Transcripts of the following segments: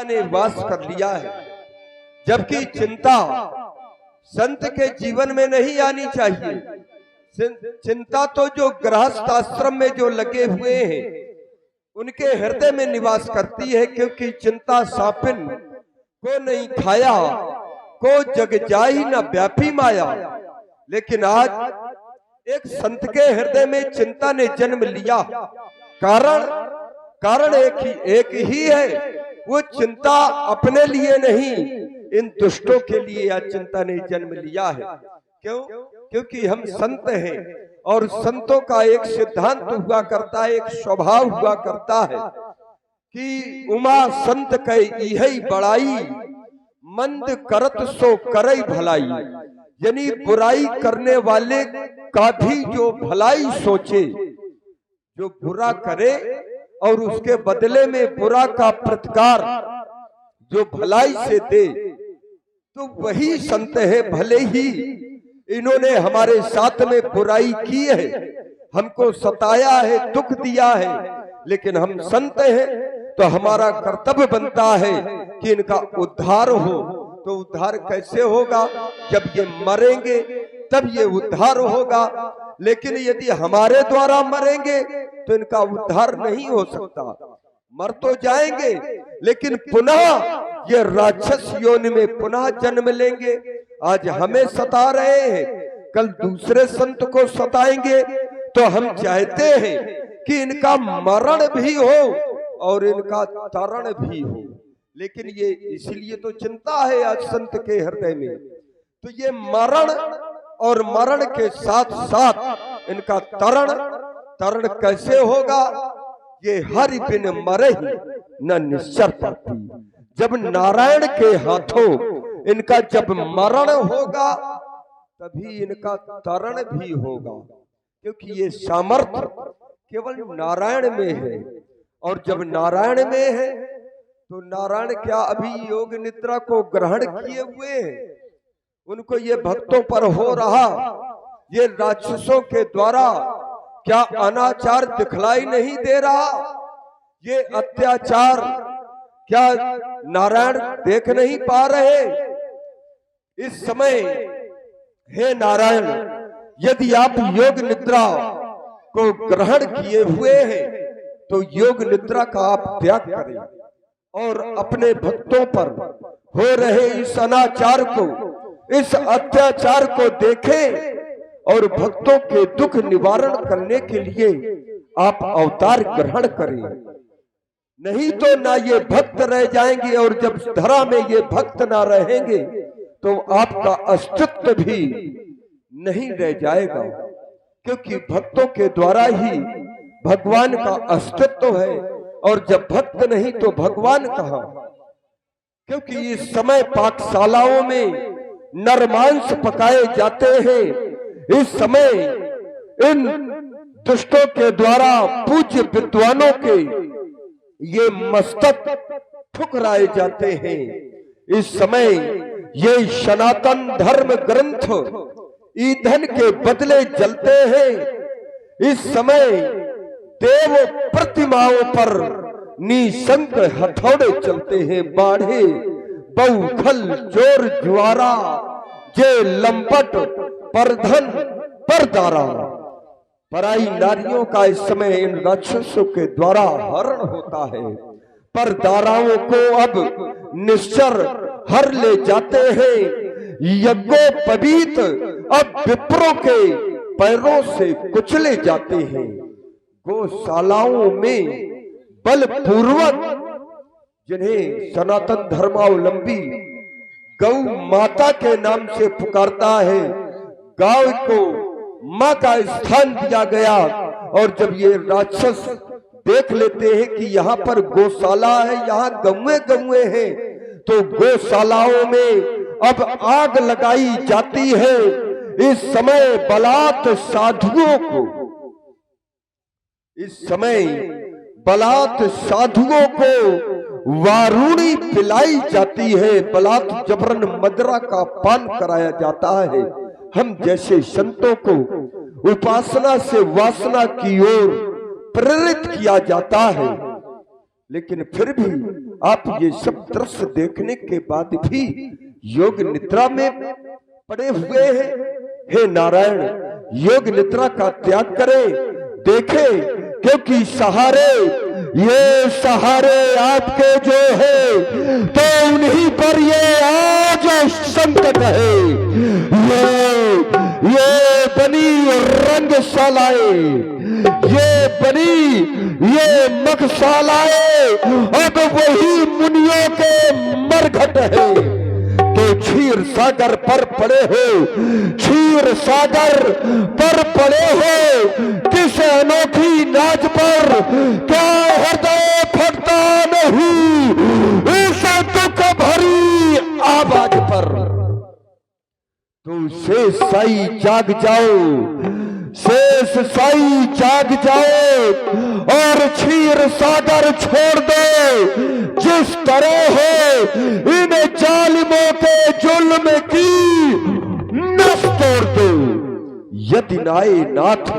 ने वास कर लिया है, जबकि चिंता संत के जीवन में नहीं आनी चाहिए। चिंता तो जो गृहस्थ आश्रम में जो लगे हुए हैं उनके हृदय में निवास करती है, क्योंकि चिंता सापिन को नहीं खाया, को जग जाई न व्यापी माया। लेकिन आज एक संत के हृदय में चिंता ने जन्म लिया, कारण एक ही है, वो चिंता अपने लिए नहीं, इन दुष्टों के लिए यह चिंता ने जन्म लिया है। क्यों? क्योंकि हम संत हैं और संतों का एक सिद्धांत हुआ करता है, एक स्वभाव हुआ करता है कि उमा संत कई यही बड़ाई, मंद करत सो करई भलाई। यानी बुराई करने वाले का भी जो भलाई सोचे, जो बुरा करे और उसके बदले में बुरा का प्रतिकार जो भलाई से दे, तो वही संत है। भले ही इन्होंने हमारे साथ में बुराई की है, हमको सताया है, दुख दिया है, लेकिन हम संत हैं तो हमारा कर्तव्य बनता है कि इनका उद्धार हो। तो उद्धार कैसे होगा? जब ये मरेंगे तब ये उद्धार होगा, लेकिन यदि हमारे द्वारा मरेंगे तो इनका उद्धार नहीं हो सकता। मर तो जाएंगे लेकिन पुनः ये राक्षस योनि में पुनः जन्म लेंगे। आज हमें सता रहे हैं, कल दूसरे संत को सताएंगे। तो हम चाहते हैं कि इनका मरण भी हो और इनका तरण भी हो, लेकिन ये इसलिए तो चिंता है आज संत के हृदय में। तो ये मरण और मरण के साथ साथ इनका तरण कैसे होगा? ये हरि बिन मरे न निश्चर पाती। जब नारायण के हाथों इनका जब मरण होगा तभी इनका तरण भी होगा, क्योंकि ये सामर्थ्य केवल नारायण में है। और जब नारायण में है तो नारायण क्या अभी योग निद्रा को ग्रहण किए हुए हैं? उनको ये भक्तों पर हो रहा ये राक्षसों के द्वारा क्या अनाचार दिखलाई नहीं दे रहा? ये अत्याचार क्या नारायण देख नहीं पा रहे? इस समय हे नारायण, यदि आप योग निद्रा को ग्रहण किए हुए हैं तो योग निद्रा का आप त्याग करें और अपने भक्तों पर हो रहे इस अनाचार को, इस अत्याचार को देखें और भक्तों के दुख निवारण करने के लिए आप अवतार ग्रहण करें। नहीं तो ना ये भक्त रह जाएंगे, और जब धरा में ये भक्त ना रहेंगे तो आपका अस्तित्व भी नहीं रह जाएगा, क्योंकि भक्तों के द्वारा ही भगवान का अस्तित्व है। और जब भक्त नहीं तो भगवान कहाँ? क्योंकि इस समय पाकशालाओं में नरमांस पकाए जाते हैं। इस समय इन दुष्टों के द्वारा पूज्य विद्वानों के ये मस्तक ठुकराए जाते हैं। इस समय ये सनातन धर्म ग्रंथ ईंधन के बदले जलते हैं। इस समय देव प्रतिमाओं पर निशंक हथौड़े चलते हैं। बाढ़े बहुखल जोर ज्वारा, जे लंपट परधन परदारा। पराई नारियों का इस समय इन राक्षसों के द्वारा हरण होता है। परदाराओं को अब निश्चर हर ले जाते हैं। यज्ञोपवीत अब विप्रों के पैरों से कुचले जाते हैं। गौशालाओं में बलपूर्वक जिन्हें सनातन धर्मावलंबी गौ माता के नाम से पुकारता है, गाय को माँ का स्थान दिया गया। और जब ये राक्षस देख लेते हैं कि यहाँ पर गौशाला है, यहाँ गौए हैं, तो गौशालाओं में अब आग लगाई जाती है। इस समय बलात् साधुओं को, इस समय बलात् साधुओं को वारुणी पिलाई जाती है। बलात् जबरन मदरा का पान कराया जाता है। हम जैसे संतों को उपासना से वासना की ओर प्रेरित किया जाता है, लेकिन फिर भी आप ये सब दृश्य देखने के बाद भी योग निद्रा में पड़े हुए हैं। हे नारायण, योग निद्रा का त्याग करें, देखे, क्योंकि सहारे, ये सहारे आपके जो है तो उन्हीं पर ये आज संकट है। ये बनी रंगशालाएं, ये बनी ये मगशालाएं अब वही मुनियों के मरघट है। तो क्षीर सागर पर पड़े हो, क्षीर सागर पर पड़े हो, किस अनोखी नाच पर क्या हृदय फटता नहीं उस दुख भरी आवाज पर। तुम शेष साई जाग जाओ, शेष साई जाग जाओ और क्षीर सागर छोड़ दो। जिस तरह है इन जालिमों के जुल्म की नस तोड़ दो। यदि नाए नाथ,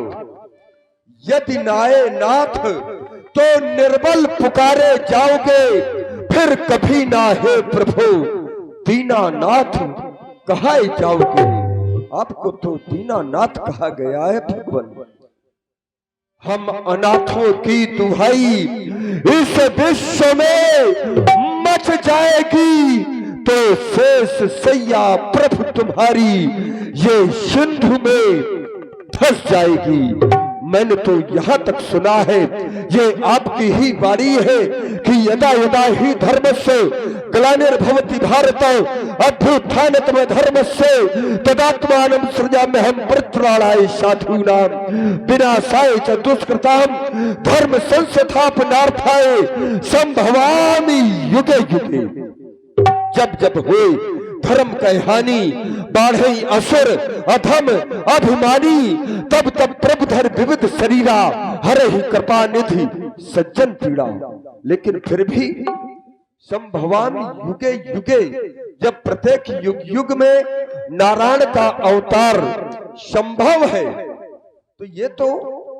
यदि नाए नाथ तो निर्बल पुकारे जाओगे, फिर कभी ना है प्रभु दीनानाथ कहाए जाओगे। आपको तो दीनानाथ कहा गया है भगवान। हम अनाथों की दुहाई इस विश्व में मच जाएगी तो शेष सैया प्रभु तुम्हारी ये सिंधु में धस जाएगी। मैंने तो यहां तक सुना है, ये आपकी ही वाणी है कि यदा यदा ही धर्मस्य ग्लानिर्भवति भारत अभ्युत्थानतम धर्मस्य तदात्मानं सृजाम्यहं परित्राणाय साधूनां विनाशाय च दुष्कृतां धर्म संस्थापनार्थाय संभवामि युगे युगे। जब जब हुए धर्म की हानि, बाढ़े असुर अधम अभिमानी, तब तब प्रभु धर विविध शरीरा, हरे ही कृपा निधि सज्जन पीड़ा। लेकिन फिर भी संभवामि युगे युगे, जब प्रत्येक युग युग में नारायण का अवतार संभव है, तो ये तो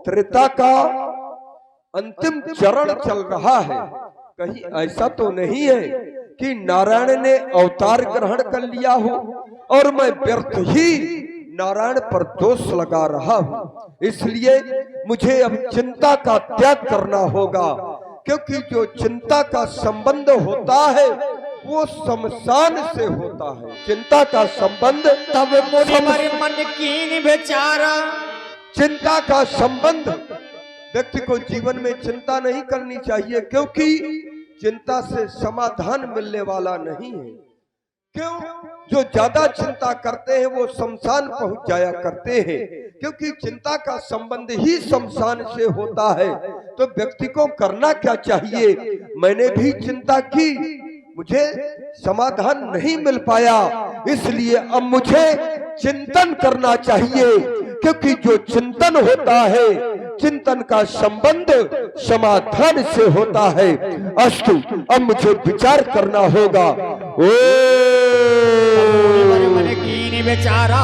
त्रेता का अंतिम चरण चल रहा है। कहीं ऐसा तो नहीं है कि नारायण ने अवतार ग्रहण कर लिया हो और मैं व्यर्थ ही नारायण पर दोष लगा रहा हूं। इसलिए मुझे अब चिंता का त्याग करना होगा, क्योंकि जो चिंता का संबंध होता है वो शमशान से होता है। चिंता का संबंध तब मन की बेचारा, चिंता का संबंध व्यक्ति को जीवन में चिंता नहीं करनी चाहिए, क्योंकि चिंता से समाधान मिलने वाला नहीं है। क्यों? जो ज्यादा चिंता करते हैं वो शमशान पहुंच जाया करते हैं, क्योंकि चिंता का संबंध ही शमशान से होता है। तो व्यक्ति को करना क्या चाहिए? मैंने भी चिंता की, मुझे समाधान नहीं मिल पाया, इसलिए अब मुझे चिंतन करना चाहिए, क्योंकि जो चिंतन होता है, चिंतन का संबंध समाधान से होता है। अस्तु, अब मुझे विचार करना होगा। ओ बेचारा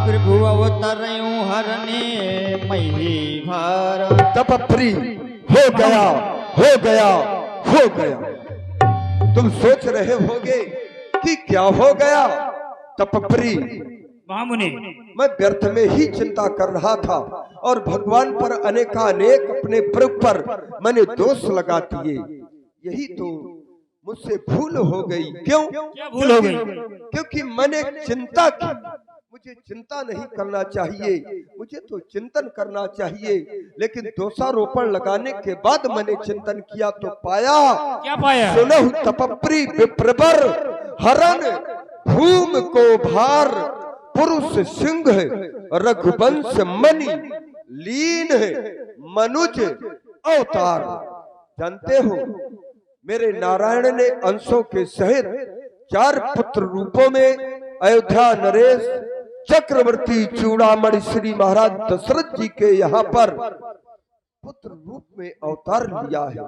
प्रभु अवतरयूं हरने मही भार। तपप्री हो गया, हो गया, हो गया। तुम सोच रहे होगे कि क्या हो गया तपप्री? महामुनि, मैं व्यर्थ में ही चिंता कर रहा था और भगवान पर अनेकानेक अपने प्रभु पर मैंने दोष लगा दिए। यही तो मुझसे भूल हो गई। क्यों? क्या भूल हो गई? क्योंकि मैंने चिंता की। मुझे चिंता नहीं करना चाहिए, मुझे तो चिंतन करना चाहिए। लेकिन दोषारोपण लगाने के बाद मैंने चिंतन किया तो पाया, क्या पाया? सुनहु तपप्री विप्रवर हरण भूम को भार, पुरुष सिंह रघुवंश मणि लीन मनुज अवतार। जानते हो, मेरे नारायण ने अंशों के सहित 4 पुत्र रूपों में अयोध्या नरेश चक्रवर्ती चूड़ामणि श्री महाराज दशरथ जी के यहाँ पर पुत्र रूप में अवतार लिया है।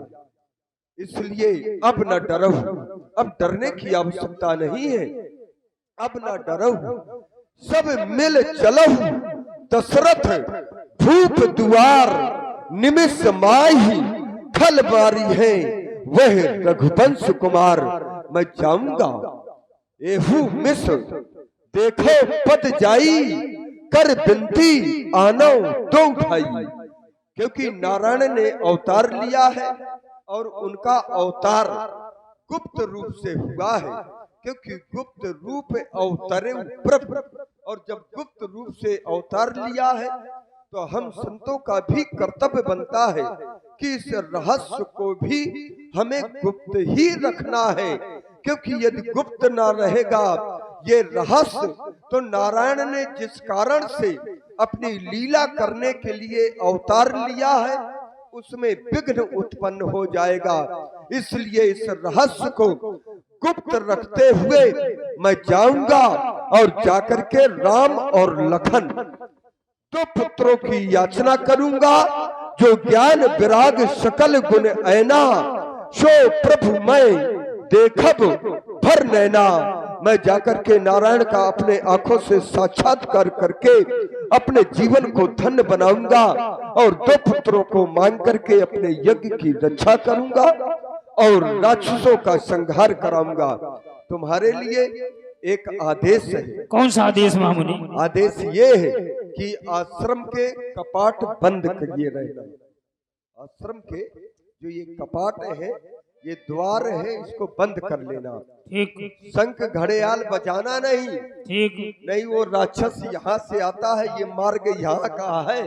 इसलिए अब न डरो, अब डरने की आवश्यकता नहीं है। अब न डरो, सब मिल चलो दशरथ भूप दुआर, निमिष माही खल बारी है वह रघुवंश कुमार मैं जाऊंगा। एहू मिश्र देखो पद जाई, कर बिनती आनो तो उठाई। क्योंकि नारायण ने अवतार लिया है और उनका अवतार गुप्त रूप से हुआ है। क्योंकि गुप्त रूप अवतरे प्रभु, और जब गुप्त रूप से अवतार लिया है तो हम संतों का भी कर्तव्य बनता है कि इस रहस्य को भी हमें गुप्त ही रखना है। क्योंकि यदि गुप्त ना रहेगा ये रहस्य, तो नारायण ने जिस कारण से अपनी लीला करने के लिए अवतार लिया है उसमें विघ्न उत्पन्न हो जाएगा। इसलिए इस रहस्य को गुप्त रखते हुए मैं जाऊंगा और जाकर के राम और लखन दो पुत्रों की याचना करूंगा। जो ज्ञान विराग सकल गुण ऐना, सो प्रभु मैं देखब भर नैना। मैं जाकर के नारायण का अपने आंखों से साक्षात्कार करके अपने जीवन को धन्य बनाऊंगा और दो पुत्रों को मांग करके अपने यज्ञ की रक्षा करूंगा और राक्षसों का संहार कराऊंगा। तुम्हारे लिए एक आदेश है। कौन सा आदेश महामुनि? आदेश ये है कि आश्रम के कपाट बंद करिए रहना। आश्रम के जो ये कपाट है, ये द्वार है, इसको बंद कर लेना। ठीक। शंख घड़ियाल बजाना नहीं। ठीक। नहीं, वो राक्षस यहाँ से आता है, ये मार्ग यहाँ का है,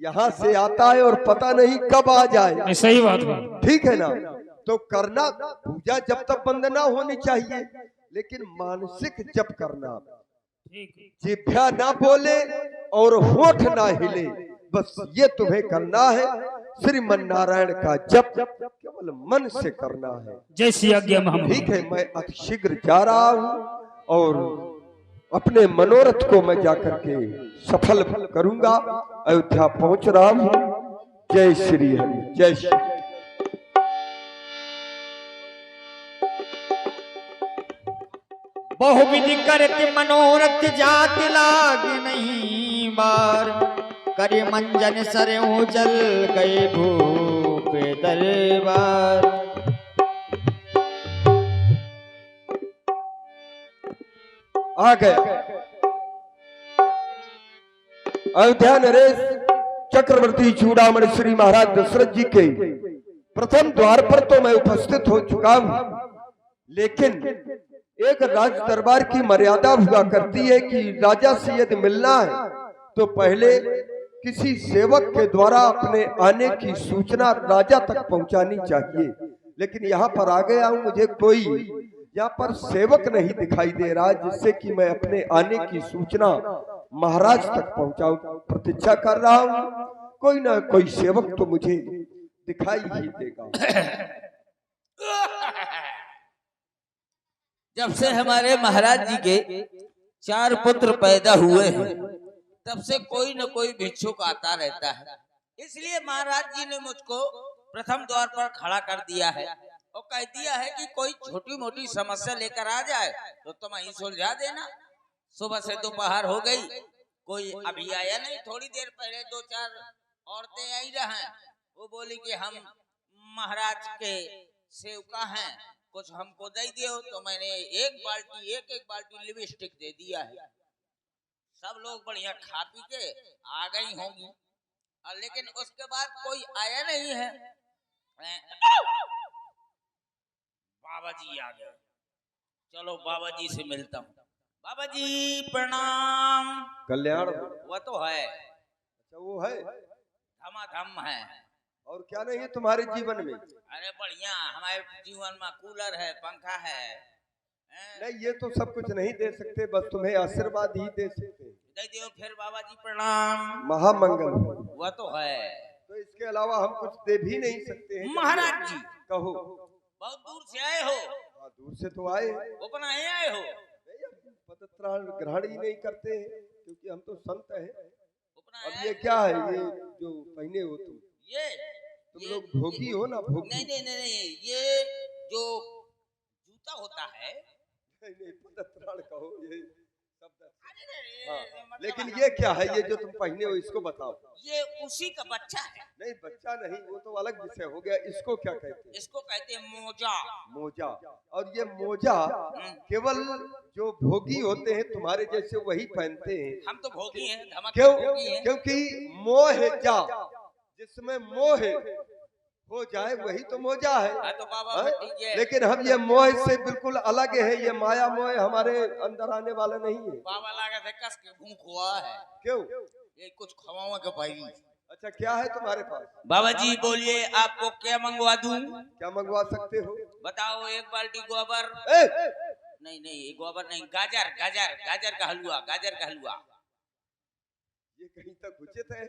यहाँ से आता है और पता नहीं कब आ जाए। सही बात है। ठीक है ना? तो करना, पूजा जब तक बंद ना होनी चाहिए, लेकिन मानसिक जप करना। जिभ्या ना बोले और होठ ना हिले, बस ये तुम्हें करना है। श्रीमन नारायण का जप केवल मन से करना है। जय श्री आज्ञा महामुनि। ठीक है, मैं अतिशीघ्र जा रहा हूँ और अपने मनोरथ को मैं जाकर के सफल करूंगा। अयोध्या पहुंच रहा हूँ। जय श्री हरि, जय श्री। बहुविधि करते मनोरथ जात लाग नहीं बार, करे मंजन सरे जल गए भूप दरबार। आ गया अयोध्या नरेश चक्रवर्ती चूड़ामणि श्री महाराज दशरथ जी के प्रथम द्वार पर तो मैं उपस्थित हो चुका हूं, लेकिन एक राज दरबार की मर्यादा हुआ करती है कि राजा से यदि मिलना है तो पहले किसी सेवक के द्वारा अपने आने की सूचना राजा तक पहुंचानी चाहिए। लेकिन यहाँ पर आ गया हूँ, मुझे कोई यहाँ पर सेवक नहीं दिखाई दे रहा जिससे कि मैं अपने आने की सूचना महाराज तक पहुंचाऊं। प्रतीक्षा कर रहा हूँ, कोई ना कोई सेवक तो मुझे दिखाई ही देगा। जब से हमारे महाराज जी के 4 पुत्र पैदा हुए हैं, तब से कोई न कोई भिक्षुक आता रहता है। इसलिए महाराज जी ने मुझको प्रथम द्वार पर खड़ा कर दिया है और कह दिया है कि कोई छोटी मोटी समस्या लेकर आ जाए तो तुम वहीं सुलझा देना। सुबह से दोपहर हो गई, कोई अभी आया नहीं। थोड़ी देर पहले 2-4 औरतें आई रही, वो बोली कि हम महाराज के सेवका हैं, कुछ हमको दे दियो। तो मैंने एक बाल्टी लिपस्टिक दे दिया है। सब लोग बढ़िया खा पी के आ गई होंगी, लेकिन उसके बाद कोई आया नहीं है। बाबा जी आ गए, चलो बाबा जी से मिलता हूँ। बाबा जी प्रणाम। कल्याण वो तो है, अच्छा वो है, धमाधम है। और क्या नहीं है तुम्हारे जीवन में? अरे बढ़िया, हमारे जीवन में कूलर है, पंखा है। नहीं, ये तो सब कुछ नहीं दे सकते, बस तुम्हें आशीर्वाद ही दे सकते। दे दियो फिर बाबा जी प्रणाम। महामंगल। वो तो है, तो इसके अलावा हम कुछ दे भी नहीं सकते हैं। महाराज जी कहो। बहुत दूर से आए हो? हाँ, दूर से तो आए। अपना ही आए हो? पदत्राण ग्रहण ही नहीं करते हैं, क्योंकि हम तो संत हैं। अब ये आए? क्या है ये जो पहने हो तुम? तुम ये लोग भोगी हो ना? भोगी नहीं, ये जो जूता होता है। नहीं, पदत्राण कहो, ये हाँ, लेकिन ये क्या है, ये जो तुम पहने हो इसको बताओ। ये उसी का बच्चा है। नहीं बच्चा नहीं, वो तो अलग विषय हो गया। इसको क्या कहते हैं? इसको कहते हैं मोजा। मोजा। और ये मोजा केवल जो भोगी होते हैं तुम्हारे जैसे वही पहनते हैं। हम तो भोगी हैं, धमक क्यों? भोगी हैं। क्योंकि मोह जा, जिसमें मोह हो जाए वही तो मोजा है। हाँ, तो बाबा हाँ? ठीक है। लेकिन हम ये मोह से बिल्कुल अलग है। ये माया मोह हमारे अंदर आने वाला नहीं है। बाबा लागा थे कस के भूख हुआ है। क्यों? ये कुछ खवावा के भाई। अच्छा क्या है तुम्हारे पास? बाबा जी बोलिए, आपको क्या मंगवा दूं? क्या मंगवा सकते हो? बताओ। एक बाल्टी गोबर। नहीं नहीं, गोबर नहीं, गाजर गाजर गाजर का हलवा, गाजर का हलवा। ये कहीं तक उचित है?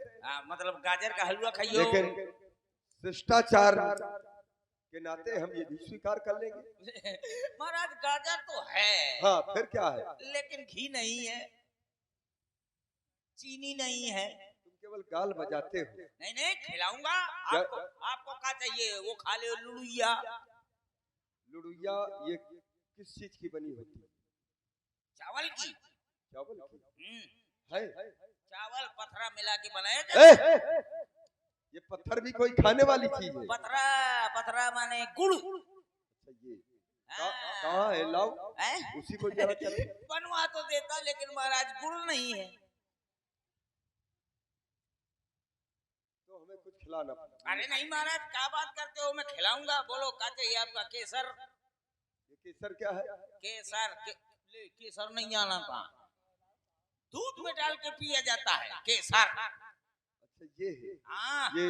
मतलब गाजर का हलवा खाइयो। लेकिन शिष्टाचार के नाते हम ये भी स्वीकार कर लेंगे। महाराज गाजर तो है। हाँ फिर क्या है? लेकिन घी नहीं है, चीनी नहीं है। तुम केवल गाल बजाते हो। नहीं नहीं, खिलाऊंगा आपको। आपको क्या चाहिए वो खा ले। लुड़ुइया। लुड़ुइया ये किस चीज की बनी होती है? चावल की। चावल की है? चावल पथरा मिला के बनाया जाता है। ये पत्थर भी कोई खाने वाली चीज है? पथरा पथरा माने गुड़। अच्छा ये कहाँ है? लाओ उसी को जरा चले। बनवा तो देता, लेकिन महाराज गुड़ नहीं है। तो हमें कुछ खिलाना पड़ेगा। अरे नहीं महाराज, क्या बात करते हो, मैं खिलाऊंगा। बोलो क्या चाहिए आपका? केसर। ये केसर क्या है? केसर केसर नहीं जाना था। दूध में डाल के पिया जाता है केसर। अच्छा ये है। हाँ, ये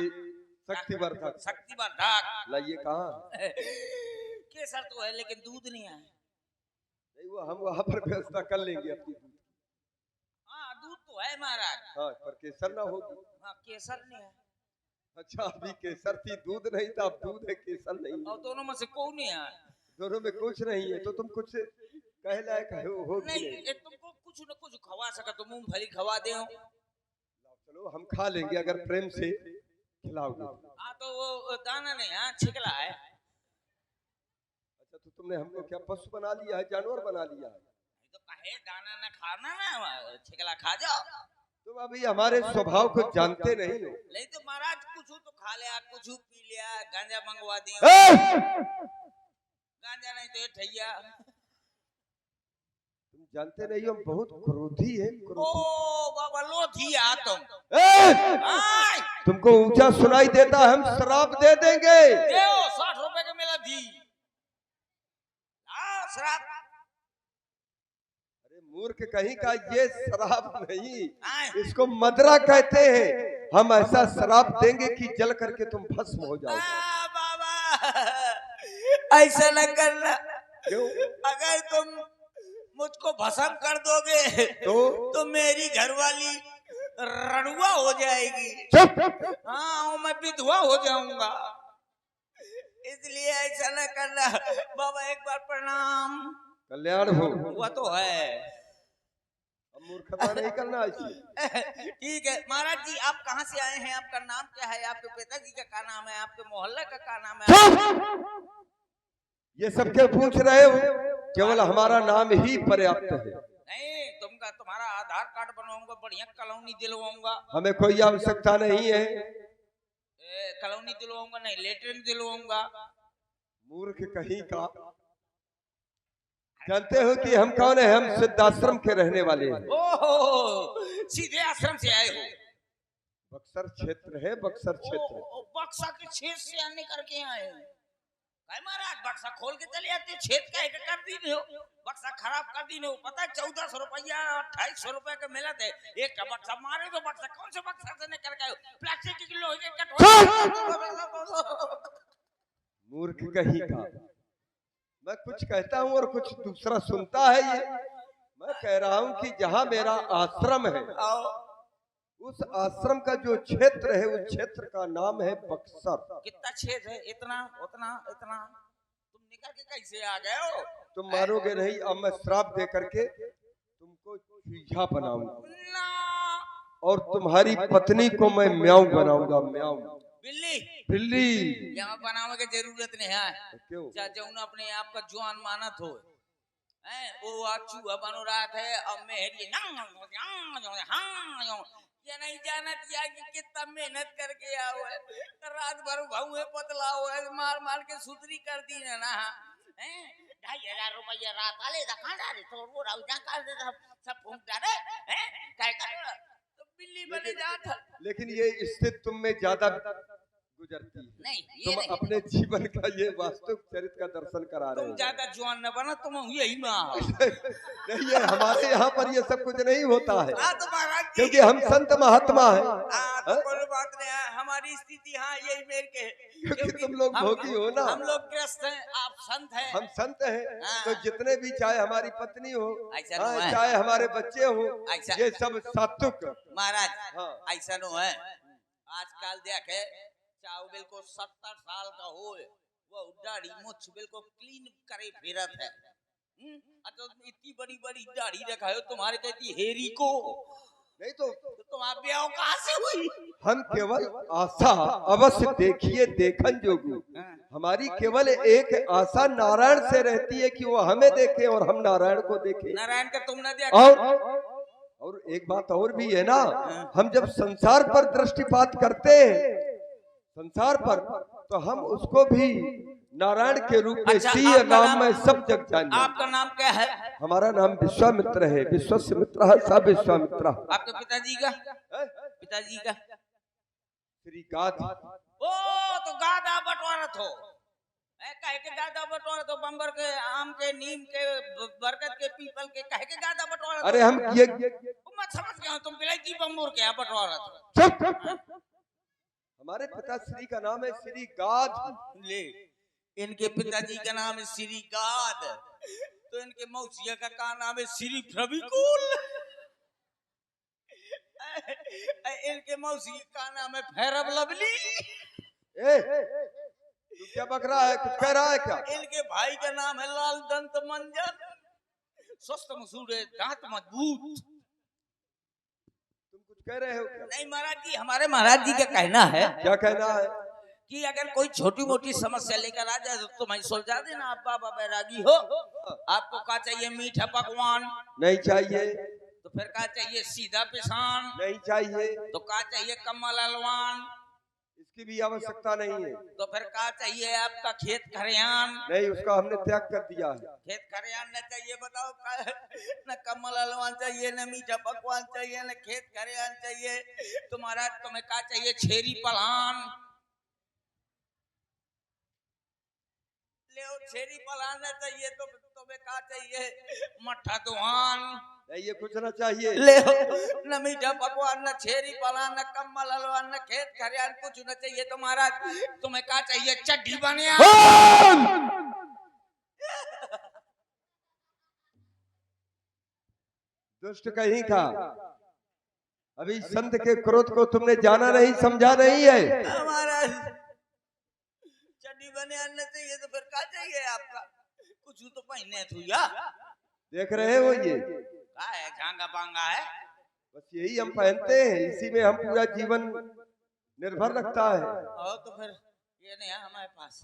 शक्तिवर्धक। शक्तिवर्धक। लाइए कहाँ? केसर तो है लेकिन दूध नहीं है। नहीं वो हम वहाँ पर व्यवस्था कर लेंगे अपनी दूध। हाँ दूध तो है महाराज। हाँ पर केसर ना होगी। हाँ केसर नहीं है। अच्छा अभी केसर थी, दूध नहीं था, अब दूध है केसर नहीं है। और दोनों में से कौन नहीं है? दोनों में कुछ नहीं है। तो तुम कुछ कह लायक हो नहीं, तुमको कुछ न कुछ खवा सका तो मूंगफली खवा दे। चलो हम खा लेंगे अगर प्रेम से खिलाओगे। हाँ तो वो दाना नहीं, हाँ छिकला है। अच्छा तो तुमने हमको क्या पशु बना लिया है, जानवर बना लिया है? तो कहे दाना न खाना ना, छिकला खा जाओ। तुम अभी हमारे स्वभाव को जानते नहीं हो। नहीं तो महाराज कुछ तो खा लिया, कुछ पी लिया, गांजा मंगवा दिया। गांजा नहीं तो ये ठैया। तुम जानते नहीं हो, बहुत क्रोधी है। ओ बाबा लोधिया तुम। तुमको ऊंचा सुनाई देता है, हम शराब दे देंगे। 60 रुपए का मिला दी। शराब। अरे मूर्ख कहीं का, ये शराब नहीं, इसको मदरा कहते हैं। हम ऐसा शराब देंगे कि जल करके तुम भस्म हो जाओगे। बाबा ऐसा न करना। क्यों? अगर तुम मुझको भस्म कर दोगे तो मेरी घरवाली रड़ुआ हो जाएगी। चुप। हाँ मैं विधवा हो जाऊंगा, इसलिए ऐसा न करना। बाबा एक बार प्रणाम। कल्याण हो। हुआ तो है, अब मूर्खता नहीं करना ऐसी। ठीक है महाराज जी, आप कहाँ से आए हैं? आपका नाम क्या है? आपके पिताजी का क्या नाम है? आपके मोहल्ले का क्या नाम है? ये सब क्या पूछ रहे हो? केवल हमारा नाम ही पर्याप्त है। नहीं तुम्हारा आधार कार्ड बनवाऊंगा, बढ़िया कॉलोनी दिलवाऊंगा। हमें कोई आवश्यकता नहीं है। कॉलोनी दिलवाऊंगा नहीं, लेटरिन दिलवाऊंगा। मूर्ख कहीं का। जानते हो कि हम कौन है? हम सिद्धाश्रम के रहने वाले हैं। ओहो, सीधे आश्रम से आए हो? बक्सर क्षेत्र है, बक्सर क्षेत्र। बक्सा के क्षेत्र से आने करके आए हैं? महाराज बक्सा खोल के चले आते, छेद का एक कर दी हो। बक्सा खराब कर दी हो। पता है 1400 रुपया 2800 रुपए का मिला थे एक का बक्सा। मारे तो बक्सा कौन से बक्सा से निकल गए? प्लास्टिक की लोहे के कटोरे। मूर्ख कहीं का। मैं कुछ कहता हूँ और कुछ दूसरा सुनता है। ये मैं कह रहा हूँ कि जहाँ मेरा आश्रम है, उस आश्रम का जो क्षेत्र है, उस क्षेत्र का नाम है बक्सर। कितना छेद है? इतना उतना इतना। तुम निकल के कैसे आ गए हो? तुम मारोगे नहीं। अब मैं श्राप दे करके तुमको चूहा बनाऊंगा और तुम्हारी पत्नी को मैं म्याऊ बनाऊंगा। म्याऊ बिल्ली। बिल्ली यहाँ बनाने की जरूरत नहीं है। क्यों? चाचा अपने आप का जवान मानत हो। वो चूहा बनो रहा था और मेहरी ये नहीं जाना किया कि कितना मेहनत करके आओ है, रात भर भाऊ है पतला हो है, मार मार के सुतरी कर दी ना 2,500 रुपया रात वाले कहाँ डाले तो वो राउ जा कर दे सब फूंक डाले क्या कर तो बिल्ली बने जाता। लेकिन ये इससे तुम में ज्यादा गुजरती है। नहीं ये तुम नहीं। अपने जीवन का ये वास्तविक चरित्र का दर्शन करा रहे तुम हो। ज्यादा जवान न बना तुम यही में आओ। नहीं, ये हमारे यहाँ पर ये सब कुछ नहीं होता है, तो महाराज जी क्योंकि हम संत महात्मा हैं। तो कोई बात नहीं है, हमारी स्थिति हाँ यही मेर के है। क्योंकि तुम लोग भोगी हो ना, हम लोग ग्रस्त हैं, आप संत हैं। हम संत हैं। हाँ। तो जितने भी, चाहे हमारी पत्नी हो, ऐसा नो है। चाहे हमारे बच्चे हो, ऐसा- ये सब सात्विक। महाराज हाँ। ऐसा नो है। आजकल देखे चाहे बिल्कुल 70 साल का हो वो दाढ़ी मुछ बिल्कुल क्लीन करे फिरत है। तो इतनी बड़ी बड़ी दाढ़ी रखा है तुम्हारे कहती हेरी को नहीं तो तुम आप ब्याह कहाँ से हुई? हम केवल आशा अवश्य देखिए देखन जोगू। हमारी केवल एक आशा नारायण से रहती है कि वो हमें देखे और हम नारायण को देखें। नारायण का तुम न देखा। और एक बात और भी है ना, हम जब संसार पर दृष्टिपात करते हैं, संसार पर, तो हम उसको भी नारायण के रूप में अच्छा, सिंह नाम में सब जग जाने। आपका नाम क्या है? हमारा नाम विश्वामित्र है। विश्वस्य मित्र स विश्वामित्र। आपके पिताजी का? पिताजी का श्री गाद। ओ तो गादा बंटवारा थो। कहे के गादा बंटवारा तो बम्बर के आम के नीम के बरगद के पीपल के कहे के गादा बंटवारा। अरे हम ये मैं समझ गया तुम बिलायती बम्बूर के बंटवारा थो। चुप। हमारे पिताश्री का नाम है श्री गाद। ले इनके पिताजी का नाम है श्री गाद, तो इनके मौसिया का नाम है श्री प्रभिकुल। इनके मौसी का नाम है भैरव लवली। तू क्या बक रहा है, कुछ कह रहा है क्या? इनके भाई का नाम है लाल दंत मंजन, स्वस्थ मसूड़े दांत मजबूत। तुम कुछ कह रहे हो क्या? नहीं महाराज जी, हमारे महाराज जी का कहना है। क्या कहना है? कि अगर कोई छोटी मोटी समस्या लेकर आ जाए तो तुम्हें सुलझा देना। आप बाबा बैरागी हो, आपको क्या चाहिए? मीठा पकवान नहीं चाहिए। तो फिर क्या चाहिए? सीधा पिसान नहीं चाहिए। तो क्या चाहिए? कमल अलवान इसकी भी आवश्यकता नहीं है। तो फिर क्या चाहिए? आपका खेत खरियान नहीं, उसका हमने त्याग कर दिया है। खेत खरियान न चाहिए, बताओ न कमल अलवान चाहिए, न मीठा पकवान चाहिए, न खेत खरियान चाहिए। तो महाराज तुम्हें क्या चाहिए? छेरी पलान ले, छेरी पलान न चाहिए तो तुम्हें क्या चाहिए? मट्ठा दुहान नहीं, ये कुछ ना चाहिए। ले, न मीठा पकवान, न छेरी पलान, न कम्बल अलवान, न खेत खरियान, कुछ न चाहिए। तो महाराज तुम्हें क्या चाहिए? चड्डी बनिया। दुष्ट कहीं का, अभी संत के क्रोध को तुमने जाना नहीं, समझा नहीं है। महाराज चड्डी बनिया न चाहिए तो फिर क्या चाहिए आपका? कुछ तो पहने थू या देख रहे हो, ये क्या है? झांगा पांगा है। बस यही हम पहनते हैं, इसी में हम पूरा जीवन निर्भर रखता है। और तो फिर ये नहीं है हमारे पास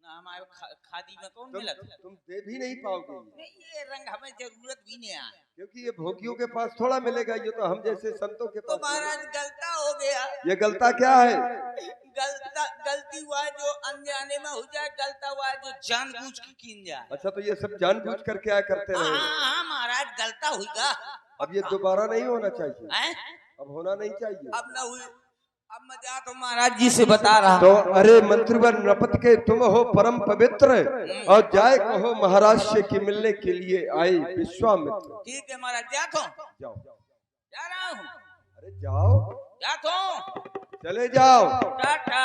ना, हमारे खादी में कौन मिला? तुम दे भी नहीं पाओगे, नहीं ये रंग हमें जरूरत भी नहीं है, क्योंकि ये भोगियों के पास थोड़ा मिलेगा। ये तो हम जैसे संतों के तो पास। महाराज गलता हो गया। ये गलता क्या है? गलती हुआ है जो अनजाने में हो जाए, गलता हुआ है जो जानबूझ के कीन जाए। अच्छा, तो ये सब जानबूझ कर क्या करते रहे? हाँ महाराज गलता हुईगा। अब ये दोबारा नहीं होना चाहिए, हैं? अब होना नहीं चाहिए। अब ना हुई। अब मैं जा तो महाराज जी से बता रहा तो अरे मंत्रीवर नपत के तुम हो परम पवित्र, और जाए कहो महाराज से कि मिलने के लिए आए विश्वामित्र। ठीक है महाराज, जा तो जाओ। जा रहा हूँ। अरे जाओ, जा तो चले जाओ। टाटा,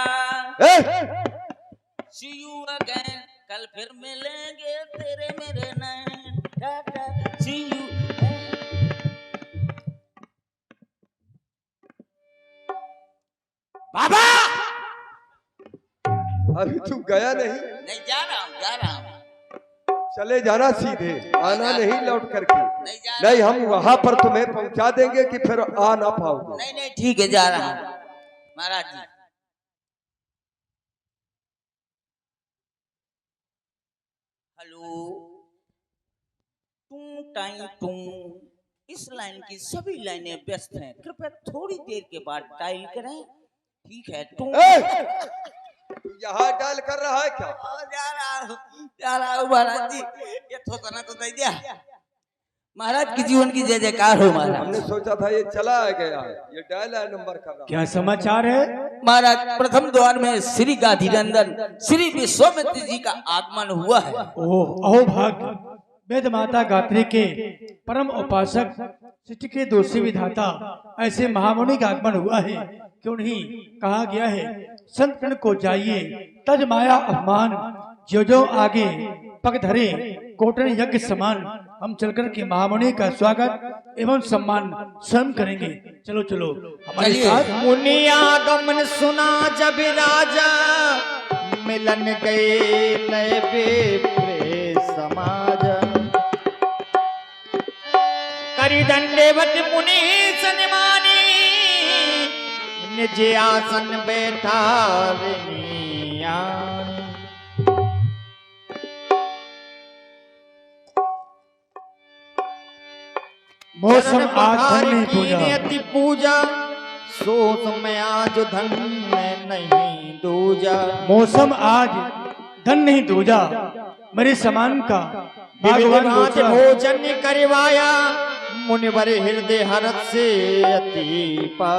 सी यू अगेन, कल फिर मिलेंगे तेरे मेरे नैन। टाटा, सी यू। बाबा अभी तू गया नहीं? नहीं, जा रहा हूँ, जा रहा हूँ। चले जाना सीधे, आना नहीं लौट करके। नहीं जा रहा। नहीं, हम वहां पर तुम्हें पहुंचा देंगे कि फिर आ ना पाओगे। नहीं नहीं ठीक है, जा रहा हूँ महाराज जी। Hello time to. इस लाइन की सभी लाइनें व्यस्त हैं, कृपया थोड़ी देर के बाद डायल करें। ठीक है टू। तू यहाँ डायल कर रहा है क्या? जा रहा हूँ महाराज जी, ये थोतना तो दे दिया। महाराज की जीवन की जय जयकार हो महाराज। हमने सोचा था ये चला गया है, ये डायल नंबर कर रहा। क्या समाचार है महाराज? प्रथम द्वार में श्री गांधीनंदन श्री विश्वामित्र जी का आगमन हुआ है। ओह अहो भाग्य, वेद माता गात्री के परम उपासक, सृष्टि के दोषी विधाता ऐसे महामुनि का आगमन हुआ है। क्यों नहीं कहा गया है, संत गण को जाइए तज माया अपमान, जो जो आगे पग धरे कोटन यज्ञ समान। हम चलकर के महामुनि का स्वागत एवं सम्मान स्वयं करेंगे। चलो चलो हमारे चलिए। साथ। मुनि आगमन सुना जब राजा, मिलन गए नए बेप्रे समाज। करी दंडेवत मुनि सन्मानी, निज आसन बैठा रनिया। मौसम आज धन्य पूजा, अति पूजा, सोच में आज धन्य नहीं दूजा। मौसम आज धन नहीं दूजा, मेरे समान का भगवान दूसरा। भोजन करवाया, मुनिवर हृदय हर्ष से अति पा।